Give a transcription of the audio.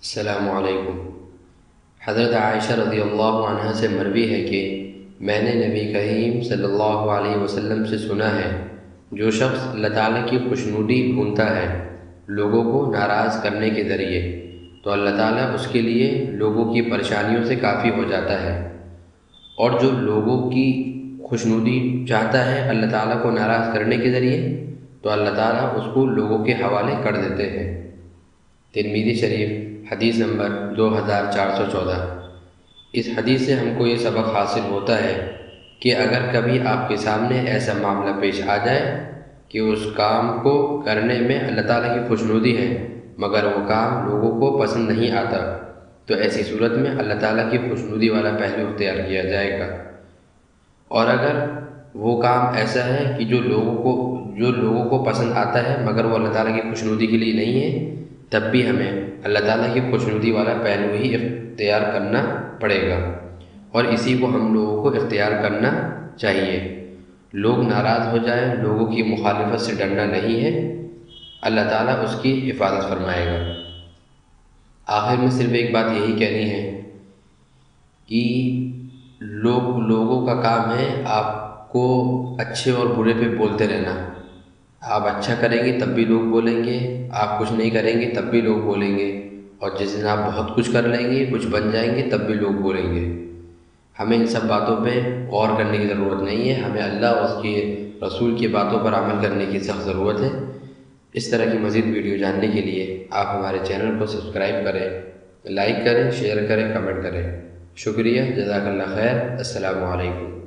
السلام علیکم۔ حضرت عائشہ رضی اللہ عنہ سے مروی ہے کہ میں نے نبی کریم صلی اللہ علیہ وسلم سے سنا ہے، جو شخص اللہ تعالیٰ کی خوشنودی ڈھونڈتا ہے لوگوں کو ناراض کرنے کے ذریعے، تو اللہ تعالیٰ اس کے لیے لوگوں کی پریشانیوں سے کافی ہو جاتا ہے، اور جو لوگوں کی خوشنودی چاہتا ہے اللہ تعالیٰ کو ناراض کرنے کے ذریعے، تو اللہ تعالیٰ اس کو لوگوں کے حوالے کر دیتے ہیں۔ ترمذی شریف حدیث نمبر 2414۔ اس حدیث سے ہم کو یہ سبق حاصل ہوتا ہے کہ اگر کبھی آپ کے سامنے ایسا معاملہ پیش آ جائے کہ اس کام کو کرنے میں اللہ تعالیٰ کی خوشنودی ہے مگر وہ کام لوگوں کو پسند نہیں آتا، تو ایسی صورت میں اللہ تعالیٰ کی خوشنودی والا پہلو اختیار کیا جائے گا۔ اور اگر وہ کام ایسا ہے کہ جو لوگوں کو پسند آتا ہے مگر وہ اللہ تعالیٰ کی خوشنودی کے لیے نہیں ہے، تب بھی ہمیں اللہ تعالیٰ کی خوشنودی والا پہلو ہی اختیار کرنا پڑے گا، اور اسی کو ہم لوگوں کو اختیار کرنا چاہیے۔ لوگ ناراض ہو جائیں، لوگوں کی مخالفت سے ڈرنا نہیں ہے، اللہ تعالیٰ اس کی حفاظت فرمائے گا۔ آخر میں صرف ایک بات یہی کہنی ہے کہ لوگوں کا کام ہے آپ کو اچھے اور برے پہ بولتے رہنا۔ آپ اچھا کریں گے تب بھی لوگ بولیں گے، آپ کچھ نہیں کریں گے تب بھی لوگ بولیں گے، اور جس دن آپ بہت کچھ کر لیں گے، کچھ بن جائیں گے، تب بھی لوگ بولیں گے۔ ہمیں ان سب باتوں پہ غور کرنے کی ضرورت نہیں ہے، ہمیں اللہ اور اس کے رسول کی باتوں پر عمل کرنے کی سخت ضرورت ہے۔ اس طرح کی مزید ویڈیو جاننے کے لیے آپ ہمارے چینل کو سبسکرائب کریں، لائک کریں، شیئر کریں، کمنٹ کریں۔ شکریہ، جزاک اللہ خیر، السلام علیکم۔